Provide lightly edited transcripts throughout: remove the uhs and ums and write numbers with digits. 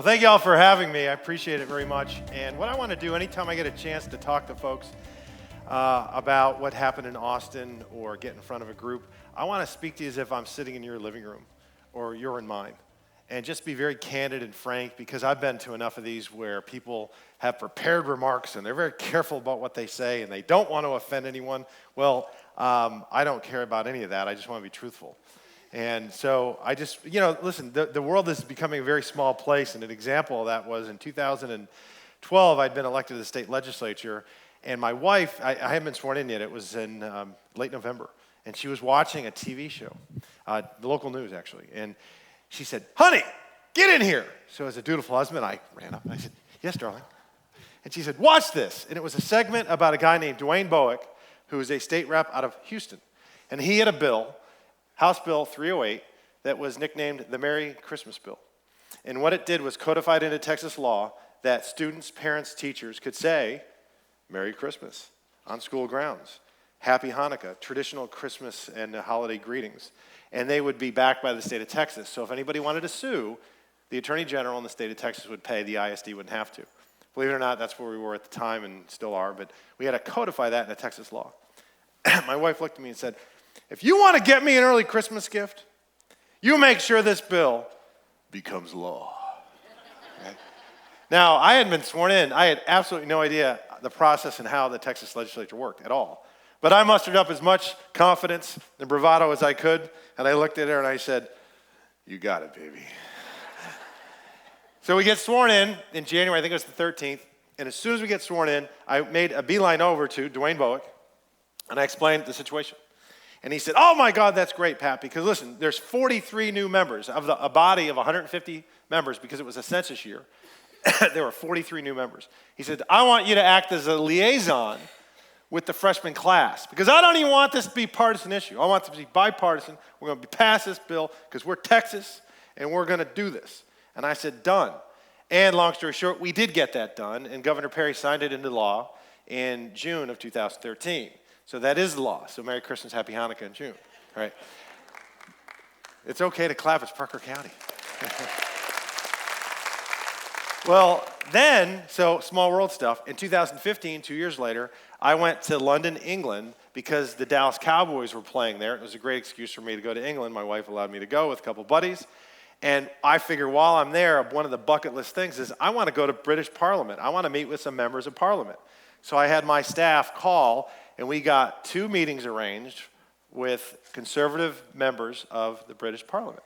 thank you all for having me. I appreciate it very much. And what I want to do anytime I get a chance to talk to folks about what happened in Austin or get in front of a group, I want to speak to you as if I'm sitting in your living room or you're in mine. And just be very candid and frank, because I've been to enough of these where people have prepared remarks and they're very careful about what they say and they don't want to offend anyone. Well, I don't care about any of that. I just want to be truthful. And so I just, listen, the world is becoming a very small place, and an example of that was in 2012, I'd been elected to the state legislature, and my wife, I hadn't been sworn in yet, it was in late November, and she was watching a TV show, the local news actually, and she said, "Honey, get in here." So as a dutiful husband, I ran up and I said, "Yes, darling." And she said, "Watch this." And it was a segment about a guy named Dwayne Bowick, who is a state rep out of Houston, and he had a bill, House Bill 308, that was nicknamed the Merry Christmas Bill. And what it did was codified into Texas law that students, parents, teachers could say, "Merry Christmas" on school grounds, "Happy Hanukkah," traditional Christmas and holiday greetings. And they would be backed by the state of Texas. So if anybody wanted to sue, the Attorney General in the state of Texas would pay, the ISD wouldn't have to. Believe it or not, that's where we were at the time and still are, but we had to codify that in a Texas law. My wife looked at me and said, "If you want to get me an early Christmas gift, you make sure this bill becomes law." Okay? Now, I hadn't been sworn in. I had absolutely no idea the process and how the Texas legislature worked at all. But I mustered up as much confidence and bravado as I could, and I looked at her and I said, "You got it, baby." So we get sworn in January, I think it was the 13th, and as soon as we get sworn in, I made a beeline over to Dwayne Bowick, and I explained the situation. And he said, "Oh my God, that's great, Pat, because listen, there's 43 new members of a body of 150 members because it was a census year. There were 43 new members." He said, "I want you to act as a liaison with the freshman class, because I don't even want this to be a partisan issue. I want this to be bipartisan. We're going to pass this bill because we're Texas and we're going to do this." And I said, "Done." And long story short, we did get that done, and Governor Perry signed it into law in June of 2013. So that is the law. So Merry Christmas, Happy Hanukkah in June. All right. It's okay to clap. It's Parker County. Well, then, so small world stuff. In 2015, 2 years later, I went to London, England, because the Dallas Cowboys were playing there. It was a great excuse for me to go to England. My wife allowed me to go with a couple buddies. And I figure while I'm there, one of the bucket list things is I want to go to British Parliament. I want to meet with some members of Parliament. So I had my staff call, and we got 2 meetings arranged with conservative members of the British Parliament.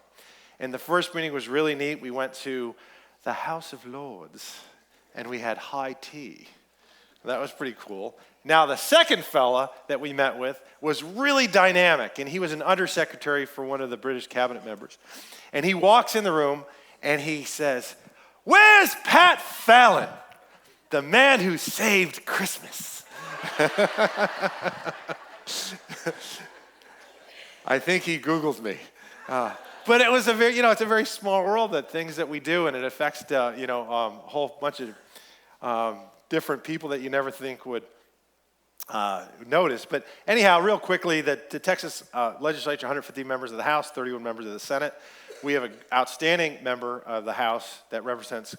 And the first meeting was really neat. We went to the House of Lords, and we had high tea. That was pretty cool. Now, the second fella that we met with was really dynamic, and he was an undersecretary for one of the British cabinet members. And he walks in the room, and he says, "Where's Pat Fallon, the man who saved Christmas?" I think he Googled me. But it was a very, it's a very small world, that things that we do, and it affects, a whole bunch of different people that you never think would notice. But anyhow, real quickly, the Texas legislature, 150 members of the House, 31 members of the Senate. We have an outstanding member of the House that represents,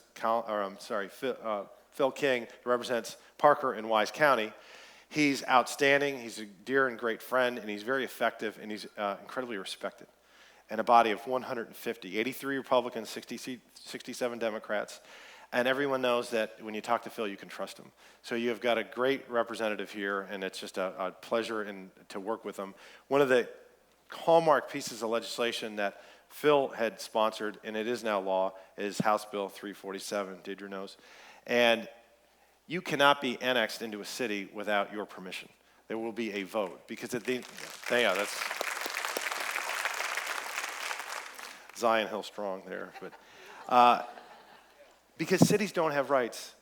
Phil King, who represents Parker and Wise County. He's outstanding. He's a dear and great friend, and he's very effective, and he's incredibly respected. And a body of 150, 83 Republicans, 67 Democrats. And everyone knows that when you talk to Phil, you can trust him. So you've got a great representative here, and it's just a pleasure to work with him. One of the hallmark pieces of legislation that Phil had sponsored, and it is now law, is House Bill 347, Deidre knows. And you cannot be annexed into a city without your permission. There will be a vote, because at the, yeah, that's Zion Hill strong there. But because cities don't have rights,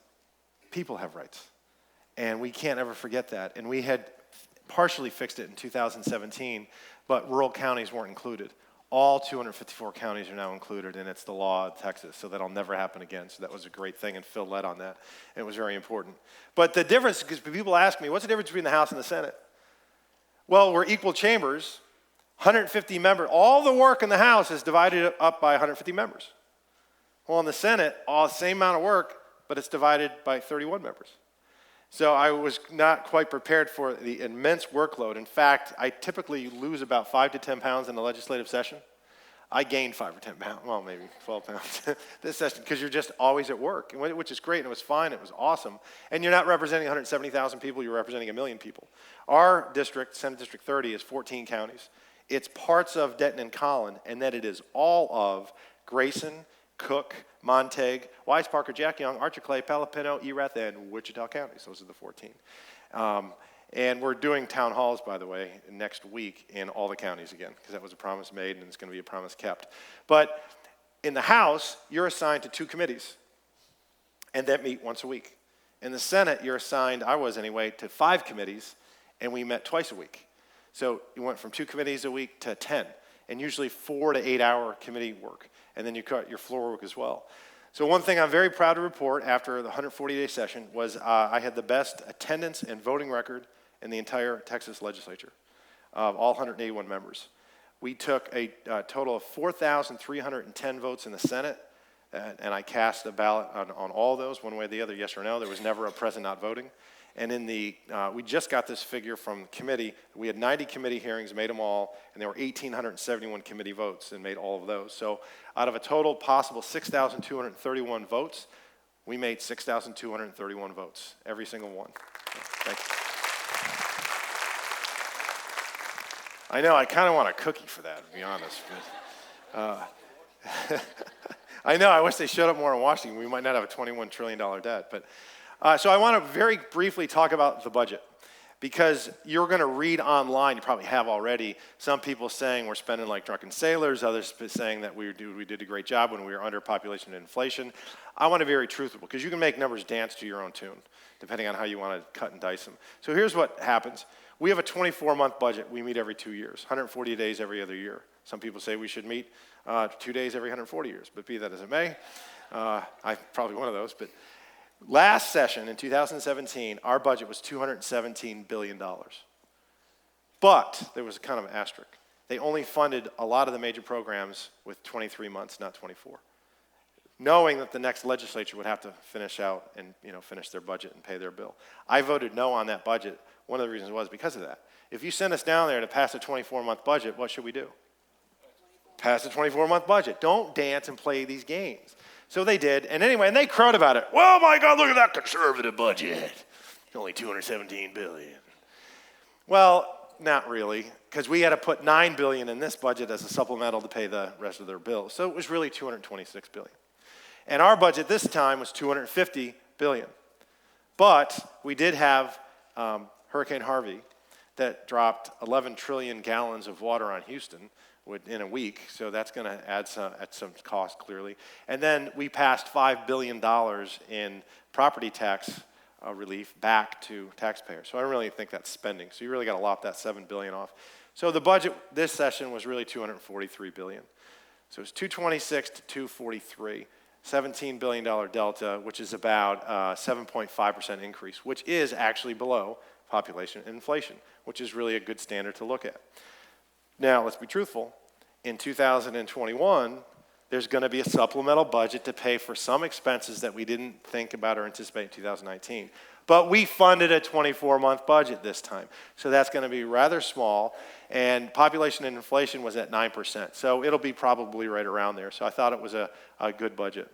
people have rights. And we can't ever forget that. And we had partially fixed it in 2017, but rural counties weren't included. All 254 counties are now included, and it's the law of Texas, so that'll never happen again. So that was a great thing, and Phil led on that. It was very important. But the difference, because people ask me, what's the difference between the House and the Senate? Well, we're equal chambers, 150 members. All the work in the House is divided up by 150 members. Well, in the Senate, all the same amount of work, but it's divided by 31 members. So I was not quite prepared for the immense workload. In fact, I typically lose about 5 to 10 pounds in the legislative session. I gained 5 or 10 pounds, well, maybe 12 pounds this session, because you're just always at work, which is great, and it was fine, it was awesome. And you're not representing 170,000 people, you're representing 1 million people. Our district, Senate District 30, is 14 counties. It's parts of Denton and Collin, and then it is all of Grayson, Cook, Montague, Wise Parker, Jack Young, Archer Clay, Palapino, Erath, and Wichita counties. Those are the 14. And we're doing town halls, by the way, next week in all the counties again, because that was a promise made and it's going to be a promise kept. But in the House, you're assigned to 2 committees, and that meet once a week. In the Senate, you're assigned, I was anyway, to 5 committees, and we met twice a week. So you went from 2 committees a week to 10, and usually 4 to 8 hour committee work, and then you cut your floor work as well. So one thing I'm very proud to report after the 140-day session was I had the best attendance and voting record in the entire Texas legislature of all 181 members. We took a total of 4,310 votes in the Senate, and I cast a ballot on all those, one way or the other, yes or no. There was never a present not voting. And in the, we just got this figure from committee. We had 90 committee hearings, made them all, and there were 1,871 committee votes and made all of those. So out of a total possible 6,231 votes, we made 6,231 votes, every single one. So, thanks. I know, I kind of want a cookie for that, to be honest. But, I know, I wish they showed up more in Washington. We might not have a $21 trillion debt. But so I want to very briefly talk about the budget, because you're going to read online, you probably have already, some people saying we're spending like drunken sailors, others saying that we did a great job when we were under population and inflation. I want to be very truthful, because you can make numbers dance to your own tune, depending on how you want to cut and dice them. So here's what happens. We have a 24-month budget. We meet every 2 years, 140 days every other year. Some people say we should meet 2 days every 140 years, but be that as it may, I'm probably one of those. But last session in 2017, our budget was $217 billion. But there was a kind of an asterisk. They only funded a lot of the major programs with 23 months, not 24. Knowing that the next legislature would have to finish out and finish their budget and pay their bill. I voted no on that budget. One of the reasons was because of that. If you send us down there to pass a 24-month budget, what should we do? Pass a 24-month budget. Don't dance and play these games. So they did, and anyway, and they crowed about it. Well, my God, look at that conservative budget. It's only $217 billion. Well, not really, because we had to put $9 billion in this budget as a supplemental to pay the rest of their bills. So it was really $226 billion. And our budget this time was $250 billion. But we did have Hurricane Harvey that dropped 11 trillion gallons of water on Houston in a week, so that's going to add some cost, clearly. And then we passed $5 billion in property tax relief back to taxpayers. So I don't really think that's spending. So you really got to lop that $7 billion off. So the budget this session was really $243 billion. So it's $226 to $243. $17 billion delta, which is about 7.5% increase, which is actually below population and inflation, which is really a good standard to look at. Now, let's be truthful. In 2021, there's going to be a supplemental budget to pay for some expenses that we didn't think about or anticipate in 2019. But we funded a 24-month budget this time. So that's going to be rather small. And population and inflation was at 9%. So it'll be probably right around there. So I thought it was a good budget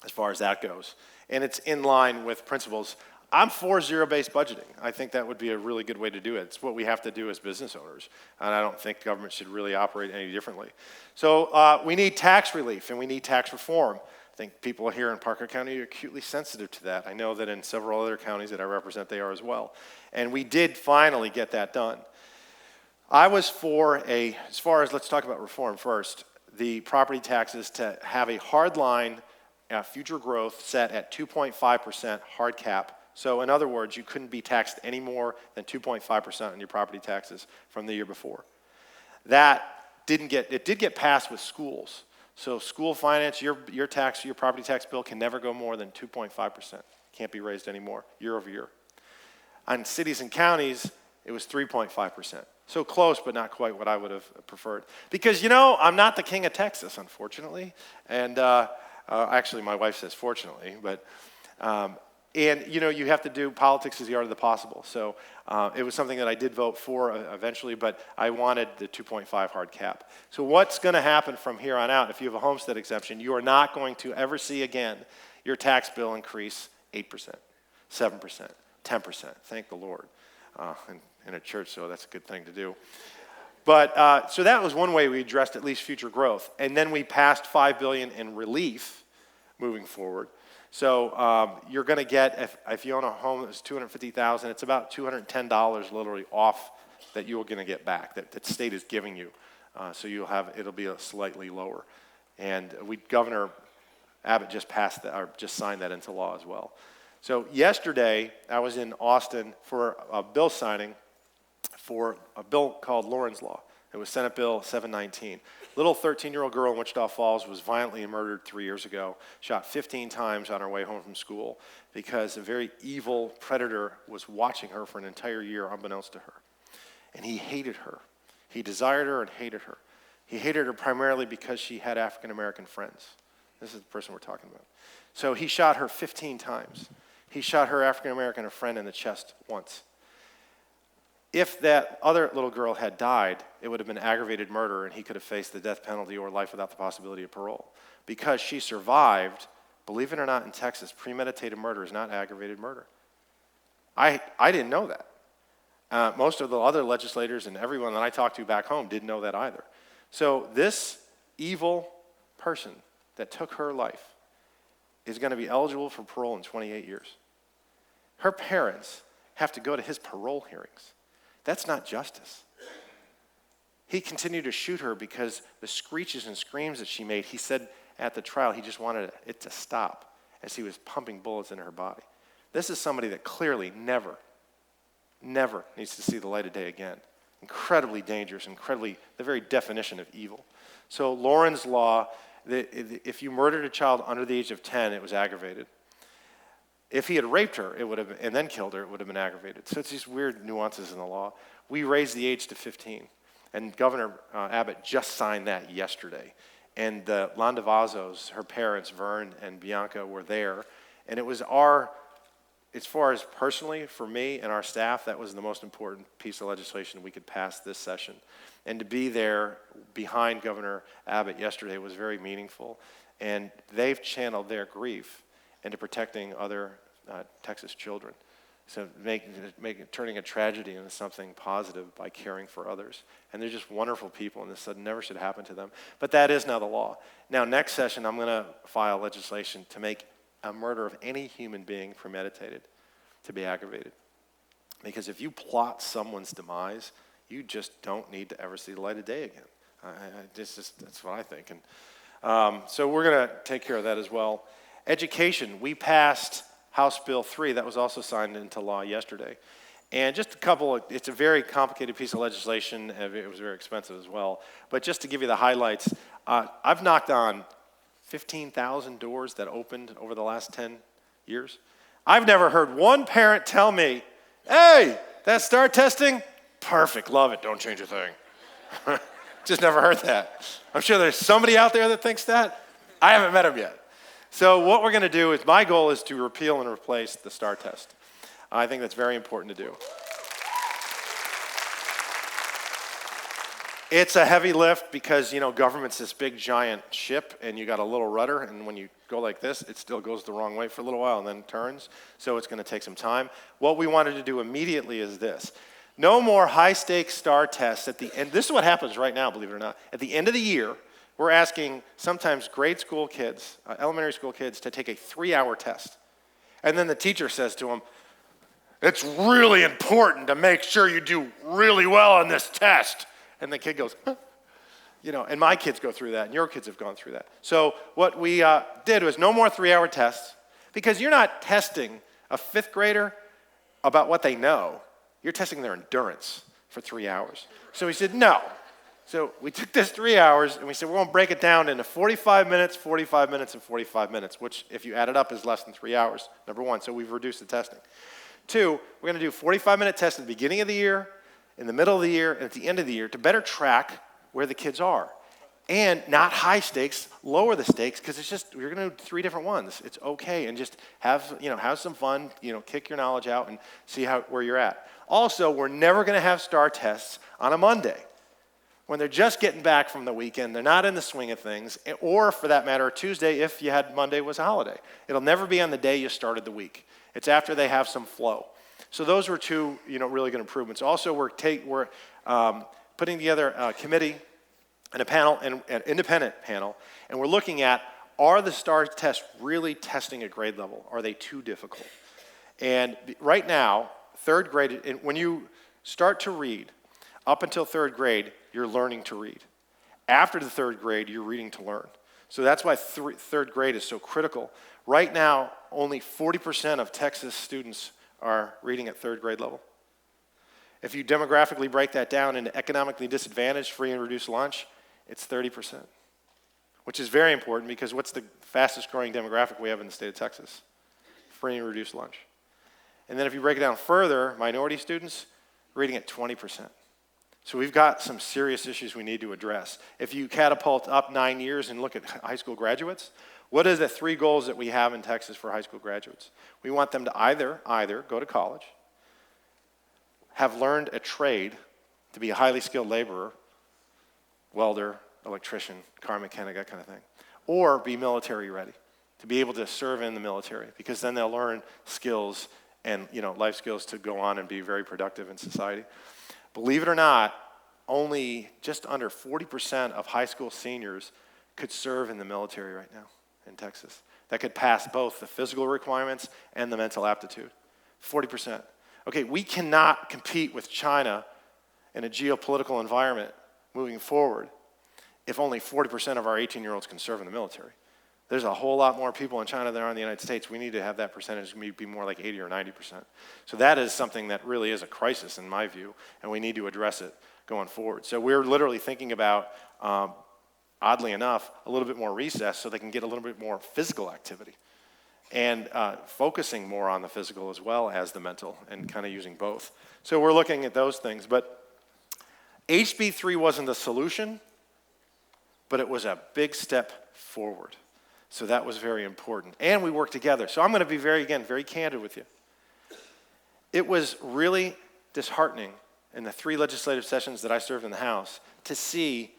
as far as that goes. And it's in line with principles. I'm for zero-based budgeting. I think that would be a really good way to do it. It's what we have to do as business owners, and I don't think government should really operate any differently. So we need tax relief, and we need tax reform. I think people here in Parker County are acutely sensitive to that. I know that in several other counties that I represent, they are as well. And we did finally get that done. I was for as far as, let's talk about reform first, the property taxes to have a hard line future growth set at 2.5% hard cap. So in other words, you couldn't be taxed any more than 2.5% on your property taxes from the year before. That did get passed with schools. So school finance, your property tax bill can never go more than 2.5%. Can't be raised anymore year over year. On cities and counties, it was 3.5%. So close, but not quite what I would have preferred. Because, I'm not the king of Texas, unfortunately. And Actually, my wife says fortunately, but and you have to do politics is the art of the possible. So it was something that I did vote for eventually, but I wanted the 2.5 hard cap. So what's going to happen from here on out? If you have a homestead exemption, you are not going to ever see again your tax bill increase 8%, 7%, 10%. Thank the Lord. In a church, so that's a good thing to do. But so that was one way we addressed at least future growth, and then we passed $5 billion in relief moving forward. So you're going to get, if you own a home that's $250,000, it's about $210 literally off that you're going to get back that the state is giving you. So it'll be slightly lower, and Governor Abbott just signed that into law as well. So yesterday I was in Austin for a bill signing for a bill called Lauren's Law. It was Senate Bill 719. Little 13-year-old girl in Wichita Falls was violently murdered 3 years ago, shot 15 times on her way home from school because a very evil predator was watching her for an entire year unbeknownst to her. And he hated her. He desired her and hated her. He hated her primarily because she had African-American friends. This is the person we're talking about. So he shot her 15 times. He shot her African-American friend in the chest once. If that other little girl had died, it would have been aggravated murder and he could have faced the death penalty or life without the possibility of parole. Because she survived, believe it or not, in Texas, premeditated murder is not aggravated murder. I didn't know that. Most of the other legislators and everyone that I talked to back home didn't know that either. So this evil person that took her life is going to be eligible for parole in 28 years. Her parents have to go to his parole hearings. That's not justice. He continued to shoot her because the screeches and screams that she made, he said at the trial he just wanted it to stop as he was pumping bullets into her body. This is somebody that clearly never needs to see the light of day again. Incredibly dangerous, the very definition of evil. So Lauren's Law, if you murdered a child under the age of 10, it was aggravated. If he had raped her, and then killed her, it would have been aggravated. So it's these weird nuances in the law. We raised the age to 15, and Governor Abbott just signed that yesterday. And the Landavazos, her parents, Vern and Bianca, were there, and it was as far as personally, for me and our staff, that was the most important piece of legislation we could pass this session. And to be there behind Governor Abbott yesterday was very meaningful, and they've channeled their grief into protecting other Texas children. So turning a tragedy into something positive by caring for others. And they're just wonderful people, and this never should happen to them. But that is now the law. Now, next session, I'm going to file legislation to make a murder of any human being premeditated to be aggravated. Because if you plot someone's demise, you just don't need to ever see the light of day again. That's what I think. And so we're going to take care of that as well. Education, we passed House Bill 3, that was also signed into law yesterday. And just it's a very complicated piece of legislation, and it was very expensive as well. But just to give you the highlights, I've knocked on 15,000 doors that opened over the last 10 years. I've never heard one parent tell me, hey, that STAR testing, perfect, love it, don't change a thing. Just never heard that. I'm sure there's somebody out there that thinks that. I haven't met him yet. So what we're going to do is, my goal is to repeal and replace the STAR test. I think that's very important to do. It's a heavy lift because, government's this big giant ship and you got a little rudder, and when you go like this, it still goes the wrong way for a little while and then turns. So it's going to take some time. What we wanted to do immediately is this. No more high-stakes STAR tests at the end. This is what happens right now, believe it or not. At the end of the year, we're asking sometimes grade school kids, elementary school kids, to take a 3-hour test. And then the teacher says to them, it's really important to make sure you do really well on this test. And the kid goes, huh? And my kids go through that, and your kids have gone through that. So what we did was no more 3-hour tests, because you're not testing a 5th grader about what they know. You're testing their endurance for 3 hours. So we said, no. So we took this 3 hours, and we said, we're going to break it down into 45 minutes, 45 minutes, and 45 minutes, which, if you add it up, is less than 3 hours, number one. So we've reduced the testing. 2, we're going to do 45-minute tests at the beginning of the year, in the middle of the year, and at the end of the year to better track where the kids are. And not high stakes, lower the stakes, because it's just, you're going to do 3 different ones. It's okay, and just have some fun, kick your knowledge out and see where you're at. Also, we're never going to have STAR tests on a Monday when they're just getting back from the weekend, they're not in the swing of things, or for that matter, Tuesday if you had Monday was a holiday. It'll never be on the day you started the week. It's after they have some flow. So those were 2, really good improvements. Also, we're putting together a committee and a panel, an independent panel, and we're looking at, are the STAR tests really testing at grade level? Are they too difficult? And right now, 3rd grade, when you start to read, up until 3rd grade, you're learning to read. After the 3rd grade, you're reading to learn. So that's why 3rd grade is so critical. Right now, only 40% of Texas students are reading at 3rd grade level. If you demographically break that down into economically disadvantaged, free and reduced lunch, it's 30%, which is very important because what's the fastest growing demographic we have in the state of Texas? Free and reduced lunch. And then if you break it down further, minority students reading at 20%. So we've got some serious issues we need to address. If you catapult up 9 years and look at high school graduates, what are the 3 goals that we have in Texas for high school graduates? We want them to either go to college, have learned a trade to be a highly skilled laborer, welder, electrician, car mechanic, that kind of thing, or be military ready, to be able to serve in the military, because then they'll learn skills and life skills to go on and be very productive in society. Believe it or not, only just under 40% of high school seniors could serve in the military right now in Texas. That could pass both the physical requirements and the mental aptitude. 40%. Okay, we cannot compete with China in a geopolitical environment moving forward if only 40% of our 18-year-olds can serve in the military. There's a whole lot more people in China than there are in the United States. We need to have that percentage be more like 80 or 90%. So that is something that really is a crisis in my view, and we need to address it going forward. So we're literally thinking about, oddly enough, a little bit more recess so they can get a little bit more physical activity, and focusing more on the physical as well as the mental, and kind of using both. So we're looking at those things. But HB 3 wasn't the solution, but it was a big step forward. So that was very important. And we worked together. So I'm going to be very candid with you. It was really disheartening in the 3 legislative sessions that I served in the House to see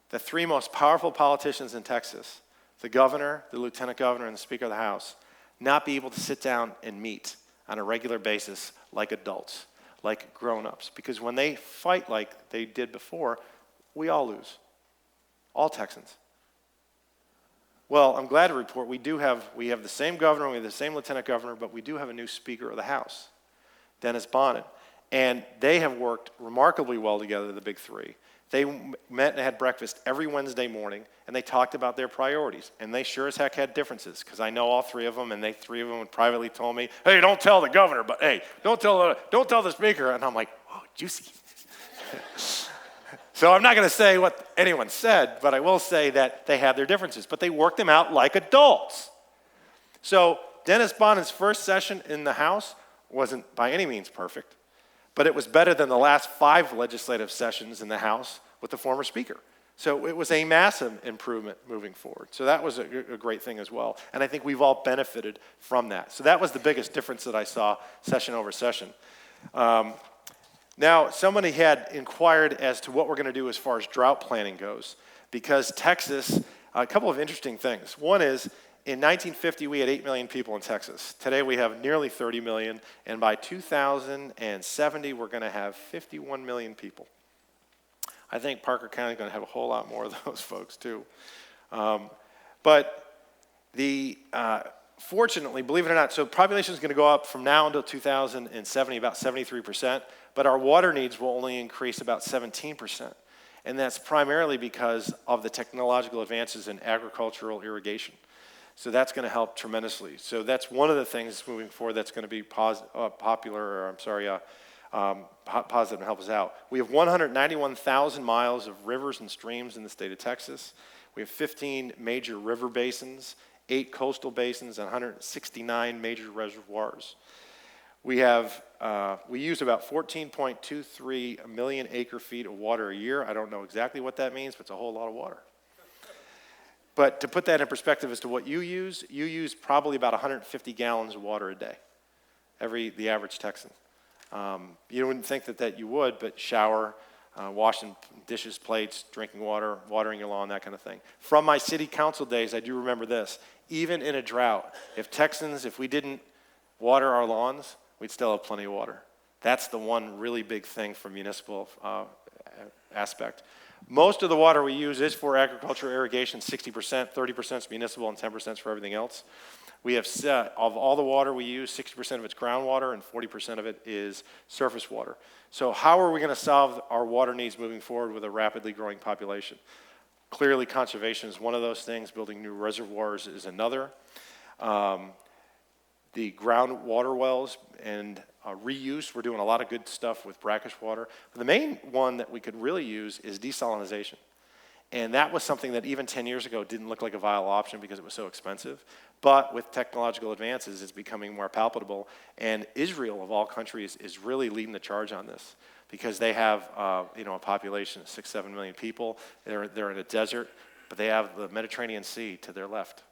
the 3 most powerful politicians in Texas, the governor, the lieutenant governor, and the Speaker of the House, not be able to sit down and meet on a regular basis like adults, like grown-ups. Because when they fight like they did before, we all lose. All Texans. Well, I'm glad to report we have the same governor, we have the same lieutenant governor, but we do have a new Speaker of the House, Dennis Bonnen. And they have worked remarkably well together, the big 3. They met and had breakfast every Wednesday morning, and they talked about their priorities. And they sure as heck had differences, because I know all 3 of them, and 3 of them privately told me, hey, don't tell the governor, but hey, don't tell the Speaker. And I'm like, oh, juicy. So I'm not going to say what anyone said, but I will say that they had their differences, but they worked them out like adults. So Dennis Bonnen's first session in the House wasn't by any means perfect, but it was better than the last 5 legislative sessions in the House with the former Speaker. So it was a massive improvement moving forward. So that was a great thing as well, and I think we've all benefited from that. So that was the biggest difference that I saw session over session. Now, somebody had inquired as to what we're going to do as far as drought planning goes, because Texas, a couple of interesting things. One is, in 1950, we had 8 million people in Texas. Today, we have nearly 30 million, and by 2070, we're going to have 51 million people. I think Parker County is going to have a whole lot more of those folks, too. Fortunately, believe it or not, so population is going to go up from now until 2070 about 73%, but our water needs will only increase about 17%. And that's primarily because of the technological advances in agricultural irrigation. So that's going to help tremendously. So that's one of the things moving forward that's going to be positive and help us out. We have 191,000 miles of rivers and streams in the state of Texas. We have 15 major river basins, 8 coastal basins, and 169 major reservoirs. We use about 14.23 million acre feet of water a year. I don't know exactly what that means, but it's a whole lot of water. But to put that in perspective as to what you use probably about 150 gallons of water a day, the average Texan. You wouldn't think that you would, but shower, washing dishes, plates, drinking water, watering your lawn, that kind of thing. From my city council days, I do remember this. Even in a drought, if we didn't water our lawns, we'd still have plenty of water. That's the one really big thing from municipal aspect. Most of the water we use is for agriculture irrigation, 60%, 30% is municipal, and 10% is for everything else. We have, of all the water we use, 60% of it's groundwater and 40% of it is surface water. So how are we going to solve our water needs moving forward with a rapidly growing population? Clearly, conservation is one of those things. Building new reservoirs is another. The groundwater wells and reuse, we're doing a lot of good stuff with brackish water. But the main one that we could really use is desalination. And that was something that even 10 years ago didn't look like a viable option because it was so expensive. But with technological advances, it's becoming more palpable. And Israel, of all countries, is really leading the charge on this because they have a population of 6-7 million people. They're in a desert, but they have the Mediterranean Sea to their left.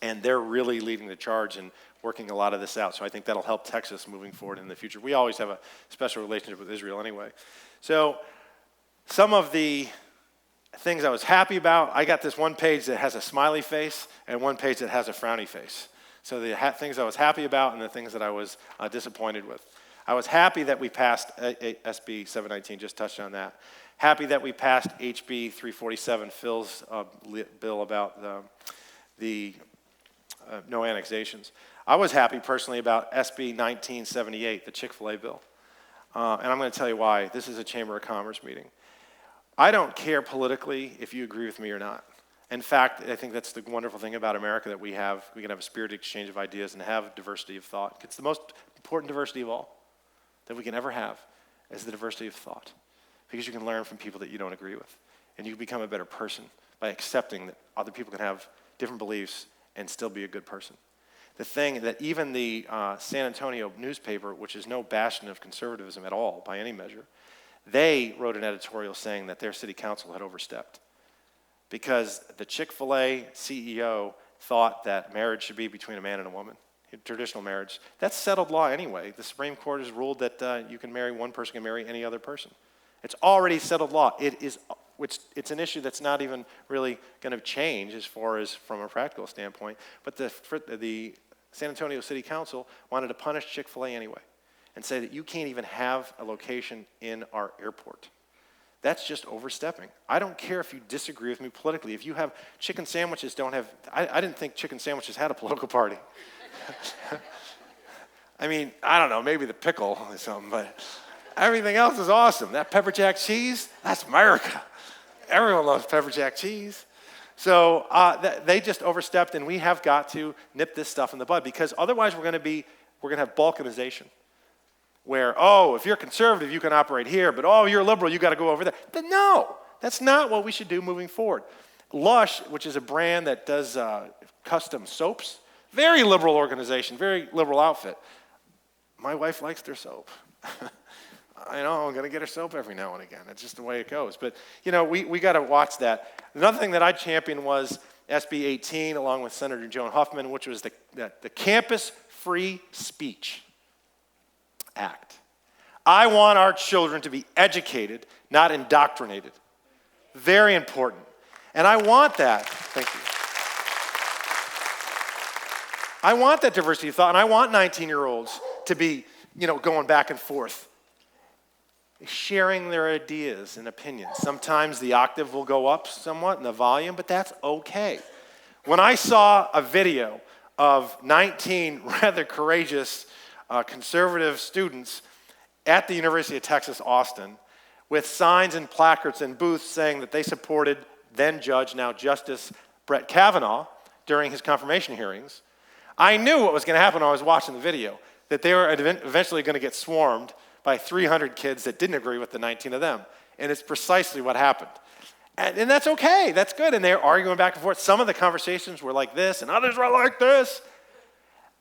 And they're really leading the charge and working a lot of this out. So I think that'll help Texas moving forward in the future. We always have a special relationship with Israel anyway. So some of the things I was happy about, I got this one page that has a smiley face and one page that has a frowny face. So the things I was happy about and the things that I was disappointed with. I was happy that we passed SB 719, just touched on that. Happy that we passed HB 347, Phil's bill about the no annexations. I was happy personally about SB 1978, the Chick-fil-A bill. And I'm going to tell you why. This is a Chamber of Commerce meeting. I don't care politically if you agree with me or not. In fact, I think that's the wonderful thing about America that we can have a spirited exchange of ideas and have diversity of thought. It's the most important diversity of all that we can ever have is the diversity of thought. Because you can learn from people that you don't agree with. And you become a better person by accepting that other people can have different beliefs and still be a good person. The thing that even the San Antonio newspaper, which is no bastion of conservatism at all by any measure, they wrote an editorial saying that their city council had overstepped because the Chick-fil-A CEO thought that marriage should be between a man and a woman, traditional marriage. That's settled law anyway. The Supreme Court has ruled that one person can marry any other person. It's already settled law. It's an issue that's not even really going to change as far as from a practical standpoint. But the San Antonio City Council wanted to punish Chick-fil-A anyway and say that you can't even have a location in our airport. That's just overstepping. I don't care if you disagree with me politically. If you have chicken sandwiches, I didn't think chicken sandwiches had a political party. I mean, I don't know, maybe the pickle or something, but everything else is awesome. That pepper jack cheese, that's America. Everyone loves pepper jack cheese. So they just overstepped, and we have got to nip this stuff in the bud because otherwise we're going to have balkanization where, if you're conservative, you can operate here, but you're liberal, you got to go over there. No, that's not what we should do moving forward. Lush, which is a brand that does custom soaps, very liberal organization, very liberal outfit. My wife likes their soap. I know, I'm going to get her soap every now and again. It's just the way it goes. But, we got to watch that. Another thing that I championed was SB 18, along with Senator Joan Huffman, which was the Campus Free Speech Act. I want our children to be educated, not indoctrinated. Very important. And I want that. Thank you. I want that diversity of thought, and I want 19-year-olds to be, going back and forth, sharing their ideas and opinions. Sometimes the octave will go up somewhat in the volume, but that's okay. When I saw a video of 19 rather courageous conservative students at the University of Texas, Austin, with signs and placards and booths saying that they supported then Judge, now Justice Brett Kavanaugh during his confirmation hearings, I knew what was going to happen when I was watching the video, that they were eventually going to get swarmed by 300 kids that didn't agree with the 19 of them. And it's precisely what happened. And that's okay, that's good. And they're arguing back and forth. Some of the conversations were like this, and others were like this.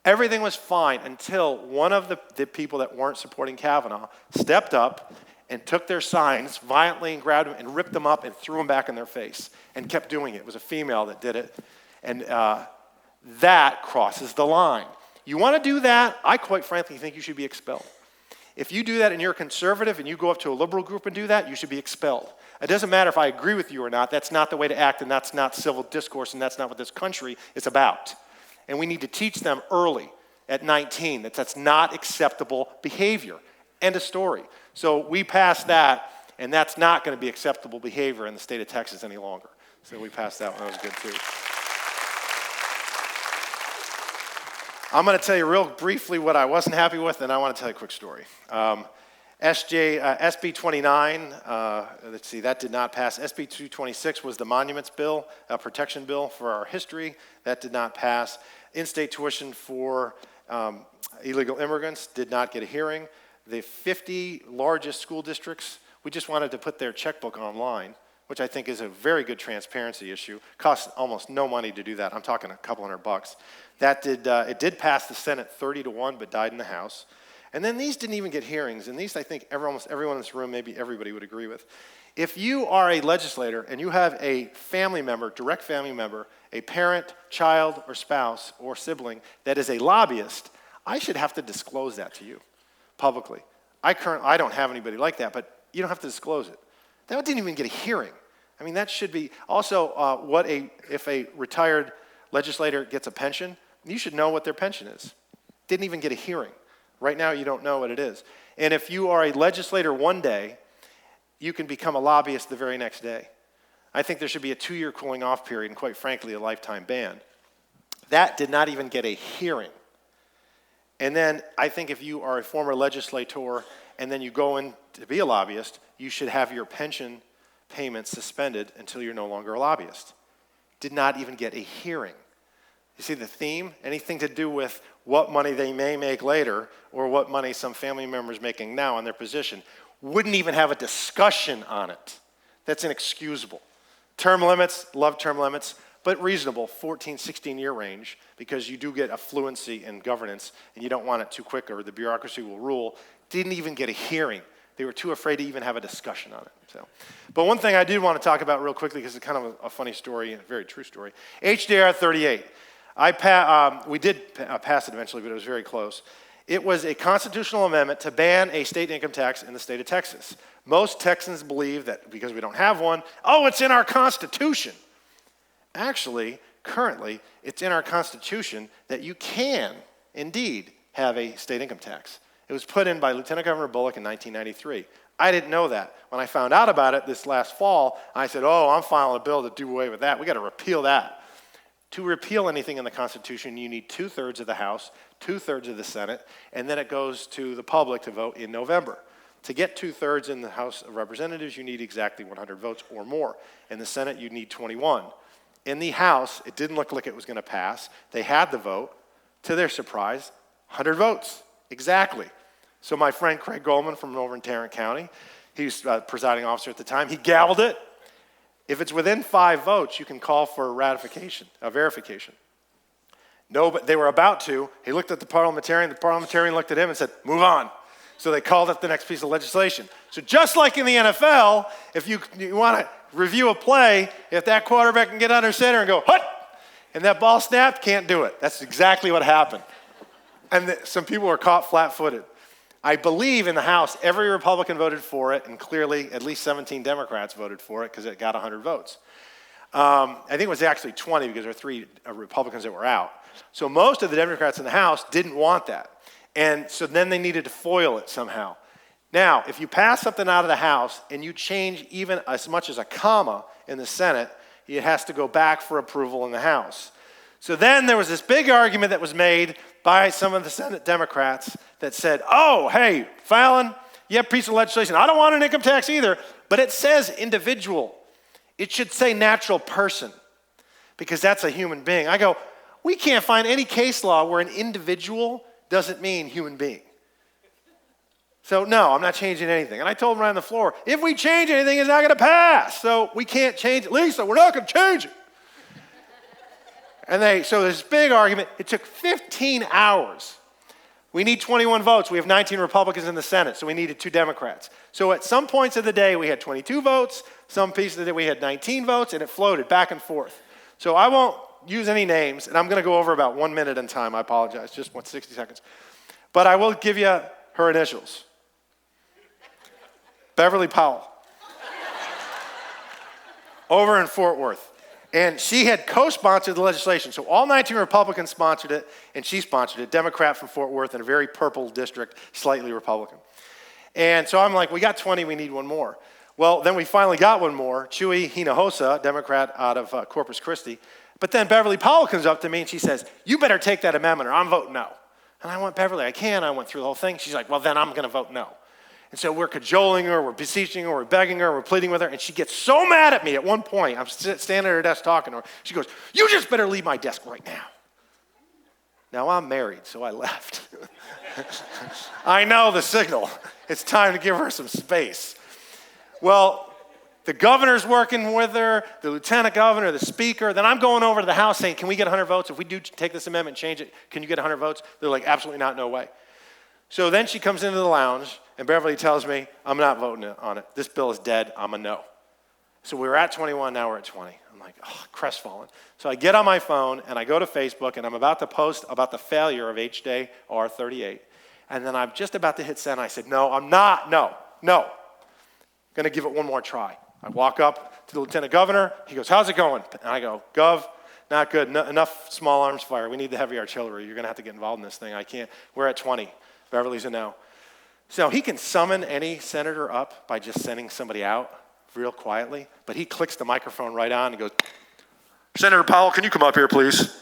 Everything was fine until one of the people that weren't supporting Kavanaugh stepped up and took their signs violently and grabbed them and ripped them up and threw them back in their face and kept doing it. It was a female that did it. And that crosses the line. You want to do that? I quite frankly think you should be expelled. If you do that and you're a conservative and you go up to a liberal group and do that, you should be expelled. It doesn't matter if I agree with you or not. That's not the way to act, and that's not civil discourse, and that's not what this country is about. And we need to teach them early at 19 that that's not acceptable behavior. End of story. So we passed that, and that's not going to be acceptable behavior in the state of Texas any longer. So we passed that one. That was good, too. I'm going to tell you real briefly what I wasn't happy with, and I want to tell you a quick story. SB 29, let's see, that did not pass. SB 226 was the monuments bill, protection bill for our history. That did not pass. In-state tuition for illegal immigrants did not get a hearing. The 50 largest school districts, we just wanted to put their checkbook online, which I think is a very good transparency issue. Costs almost no money to do that. I'm talking a couple $100. That it did pass the Senate 30-1, but died in the House. And then these didn't even get hearings, and these I think almost everyone in this room, maybe everybody would agree with. If you are a legislator and you have a family member, direct family member, a parent, child, or spouse, or sibling that is a lobbyist, I should have to disclose that to you publicly. I don't have anybody like that, but you don't have to disclose it. That didn't even get a hearing. I mean, that should be, also, if a retired legislator gets a pension, you should know what their pension is. Didn't even get a hearing. Right now, you don't know what it is. And if you are a legislator one day, you can become a lobbyist the very next day. I think there should be a 2-year cooling off period and, quite frankly, a lifetime ban. That did not even get a hearing. And then I think if you are a former legislator and then you go in to be a lobbyist, you should have your pension payments suspended until you're no longer a lobbyist. Did not even get a hearing. You see the theme? Anything to do with what money they may make later or what money some family member's making now on their position. Wouldn't even have a discussion on it. That's inexcusable. Term limits, love term limits, but reasonable, 14, 16-year range, because you do get a fluency in governance and you don't want it too quick or the bureaucracy will rule. Didn't even get a hearing. They were too afraid to even have a discussion on it. But one thing I did want to talk about real quickly, because it's kind of a funny story, a very true story. HJR 38. We did pass it eventually, but it was very close. It was a constitutional amendment to ban a state income tax in the state of Texas. Most Texans believe that because we don't have one, it's in our Constitution. Actually, currently, it's in our Constitution that you can, indeed, have a state income tax. It was put in by Lieutenant Governor Bullock in 1993. I didn't know that. When I found out about it this last fall, I said, I'm filing a bill to do away with that. We got to repeal that. To repeal anything in the Constitution, you need 2/3 of the House, 2/3 of the Senate, and then it goes to the public to vote in November. To get 2/3 in the House of Representatives, you need exactly 100 votes or more. In the Senate, you need 21. In the House, it didn't look like it was going to pass. They had the vote. To their surprise, 100 votes, exactly. So my friend Craig Goldman from over in Tarrant County, he was presiding officer at the time, he gavelled it. If it's within 5 votes, you can call for a verification. No, but they were about to. He looked at the parliamentarian looked at him and said, move on. So they called up the next piece of legislation. So just like in the NFL, if you want to review a play, if that quarterback can get under center and go, hut, and that ball snapped, can't do it. That's exactly what happened. And some people were caught flat-footed. I believe in the House, every Republican voted for it, and clearly at least 17 Democrats voted for it because it got 100 votes. I think it was actually 20 because there were 3 Republicans that were out. So most of the Democrats in the House didn't want that. And so then they needed to foil it somehow. Now, if you pass something out of the House and you change even as much as a comma in the Senate, it has to go back for approval in the House. So then there was this big argument that was made by some of the Senate Democrats that said, hey, Fallon, you have a piece of legislation. I don't want an income tax either, but it says individual. It should say natural person because that's a human being. I go, we can't find any case law where an individual doesn't mean human being. So no, I'm not changing anything. And I told him right on the floor, if we change anything, it's not going to pass. So we can't change it. Lisa, we're not going to change it. And so this big argument, it took 15 hours We need 21 votes. We have 19 Republicans in the Senate, so we needed 2 Democrats. So at some points of the day, we had 22 votes. Some pieces of the day, we had 19 votes, and it floated back and forth. So I won't use any names, and I'm going to go over about 1 minute in time. I apologize, just 60 seconds. But I will give you her initials. Beverly Powell. Over in Fort Worth. And she had co-sponsored the legislation. So all 19 Republicans sponsored it, and she sponsored it, Democrat from Fort Worth in a very purple district, slightly Republican. And so I'm like, we got 20, we need one more. Well, then we finally got one more, Chuy Hinojosa, Democrat out of Corpus Christi. But then Beverly Powell comes up to me and she says, you better take that amendment or I'm voting no. And I went, Beverly, I can't. I went through the whole thing. She's like, well, then I'm going to vote no. And so we're cajoling her, we're beseeching her, we're begging her, we're pleading with her, and she gets so mad at me at one point. I'm standing at her desk talking to her. She goes, you just better leave my desk right now. Now, I'm married, so I left. I know the signal. It's time to give her some space. Well, the governor's working with her, the lieutenant governor, the speaker. Then I'm going over to the House saying, can we get 100 votes? If we do take this amendment and change it, can you get 100 votes? They're like, absolutely not, no way. So then she comes into the lounge, and Beverly tells me, I'm not voting on it. This bill is dead. I'm a no. So we were at 21, now we're at 20. I'm like, oh, crestfallen. So I get on my phone, and I go to Facebook, and I'm about to post about the failure of H.J.R. 38. And then I'm just about to hit send. I said, no, I'm not. No. I'm going to give it one more try. I walk up to the lieutenant governor. He goes, how's it going? And I go, Gov, not good. Enough small arms fire. We need the heavy artillery. You're going to have to get involved in this thing. I can't. We're at 20. Beverly's a no. So he can summon any senator up by just sending somebody out real quietly, but he clicks the microphone right on and goes, Senator Powell, can you come up here, please?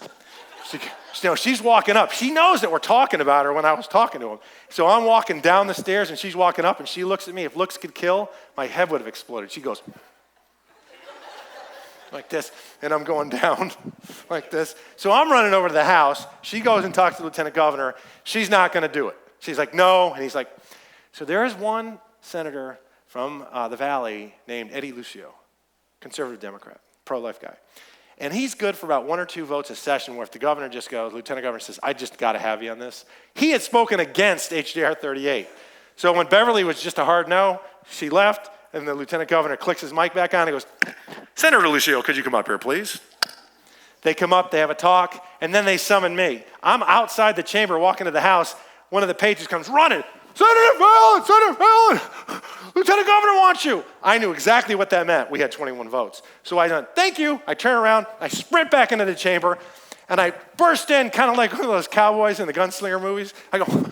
She's walking up. She knows that we're talking about her when I was talking to him. So I'm walking down the stairs, and she's walking up, and she looks at me. If looks could kill, my head would have exploded. She goes like this, and I'm going down like this. So I'm running over to the House. She goes and talks to the lieutenant governor. She's not going to do it. She's like, no. And he's like, so there is one senator from the Valley named Eddie Lucio, conservative Democrat, pro-life guy. And he's good for about 1 or 2 votes a session where if the governor just goes, lieutenant governor says, I just got to have you on this. He had spoken against H.J.R. 38. So when Beverly was just a hard no, she left, and the lieutenant governor clicks his mic back on and goes, Senator Lucio, could you come up here, please? They come up, they have a talk, and then they summon me. I'm outside the chamber walking to the House. One of the pages comes running. Senator Fallon, Lieutenant Governor wants you. I knew exactly what that meant. We had 21 votes. So I went, thank you. I turn around, I sprint back into the chamber, and I burst in kind of like one of those cowboys in the gunslinger movies. I go,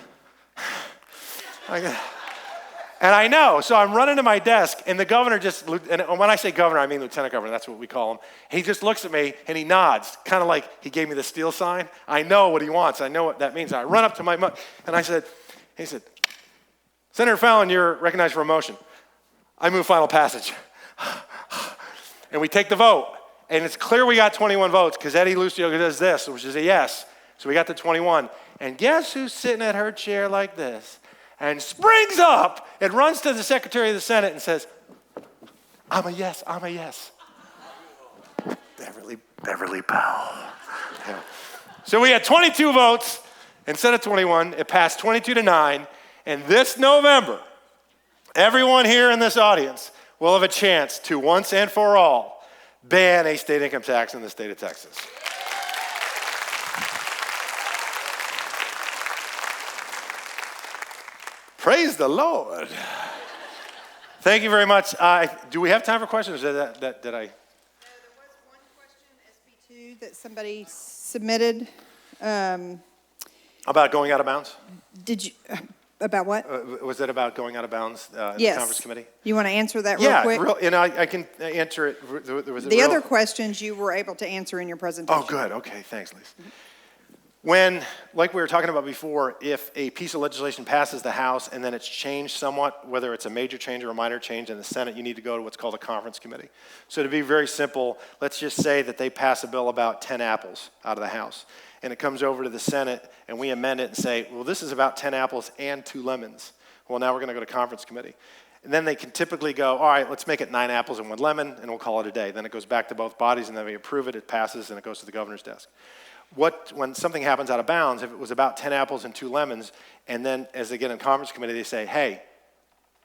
and I know. So I'm running to my desk, and the governor just, and when I say governor, I mean lieutenant governor. That's what we call him. He just looks at me, and he nods, kind of like he gave me the steal sign. I know what he wants. I know what that means. I run up to my mug, and he said, Senator Fallon, you're recognized for a motion. I move final passage. And we take the vote. And it's clear we got 21 votes because Eddie Lucio does this, which is a yes. So we got to 21. And guess who's sitting at her chair like this? And springs up and runs to the Secretary of the Senate and says, I'm a yes. Beverly Powell. Yeah. So we had 22 votes instead of 21. It passed 22-9. And this November, everyone here in this audience will have a chance to once and for all ban a state income tax in the state of Texas. Praise the Lord. Thank you very much. Do we have time for questions? Did I? No, there was one question, SB2, that somebody submitted. About going out of bounds? Did you? About what? Was it about going out of bounds in the conference committee? You want to answer that real quick? Yeah, and I can answer it. The other questions you were able to answer in your presentation. Oh, good. Okay, thanks, Lisa. When, like we were talking about before, if a piece of legislation passes the House and then it's changed somewhat, whether it's a major change or a minor change in the Senate, you need to go to what's called a conference committee. So to be very simple, let's just say that they pass a bill about 10 apples out of the House. And it comes over to the Senate, and we amend it and say, well, this is about 10 apples and 2 lemons. Well, now we're going to go to conference committee. And then they can typically go, all right, let's make it 9 apples and 1 lemon, and we'll call it a day. Then it goes back to both bodies, and then we approve it, it passes, and it goes to the governor's desk. when something happens out of bounds, if it was about 10 apples and 2 lemons, and then as they get in conference committee, they say, hey,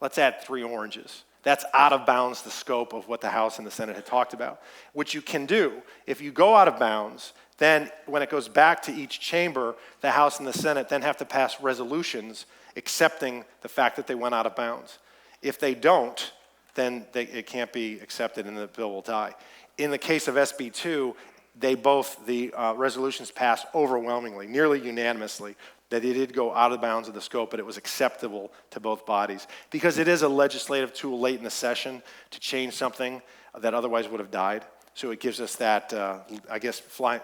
let's add 3 oranges. That's out of bounds the scope of what the House and the Senate had talked about. What you can do, if you go out of bounds, then when it goes back to each chamber, the House and the Senate then have to pass resolutions accepting the fact that they went out of bounds. If they don't, then it can't be accepted and the bill will die. In the case of SB 2, the resolutions passed overwhelmingly, nearly unanimously, that it did go out of bounds of the scope, but it was acceptable to both bodies. Because it is a legislative tool late in the session to change something that otherwise would have died. So it gives us that,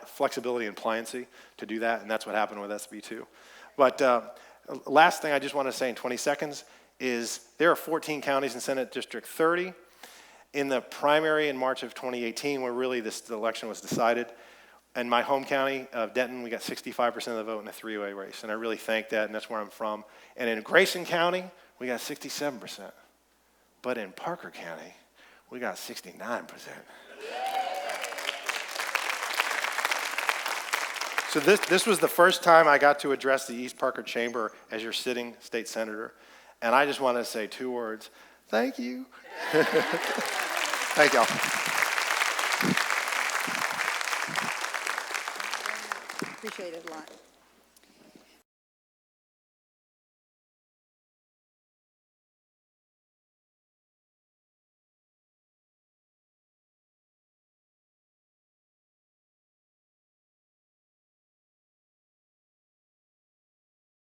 flexibility and pliancy to do that, and that's what happened with SB 2. But last thing I just want to say in 20 seconds is there are 14 counties in Senate District 30. In the primary in March of 2018, where really the election was decided, in my home county of Denton, we got 65% of the vote in a 3-way race, and I really thank that, and that's where I'm from. And in Grayson County, we got 67%. But in Parker County, we got 69%. So this was the first time I got to address the East Parker Chamber as your sitting state senator, and I just want to say 2 words. Thank you. Thank y'all. Appreciate it a lot.